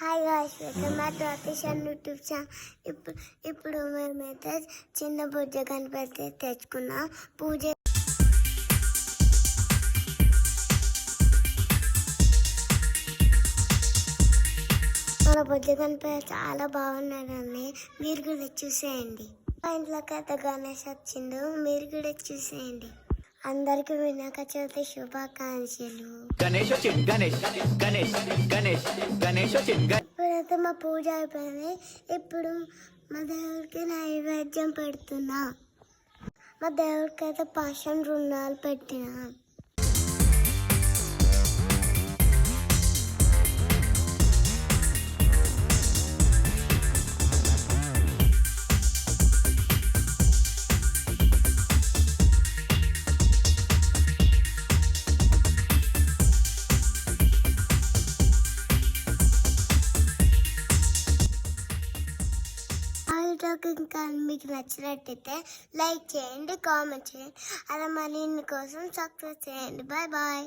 Hi guys, welcome back to Atishan YouTube channel. ఇప్పుడు మేమైతే చిన్న బుజ్జ గణపతి తెచ్చుకున్నాం. పూజ మన బుజ్జ గణపతి చాలా బాగున్నాడండి. మీరు కూడా చూసేయండి. మా ఇంట్లోకి అయితే గణేష్ వచ్చిండు, మీరు కూడా చూసేయండి. అందరికి వినాయక చవితి శుభాకాంక్షలు. ఇప్పుడైతే మా పూజ అయిపోయింది. ఇప్పుడు మా దేవుడికి నైవేద్యం పెడుతున్నా. మా దేవుడికి అయితే పాషం రుణాలు పెట్టినా. ఇంకా మీకు నచ్చినట్టయితే లైక్ చేయండి, కామెంట్ చేయండి, అలా మరిన్ని కోసం సబ్స్క్రైబ్ చేయండి. Bye bye.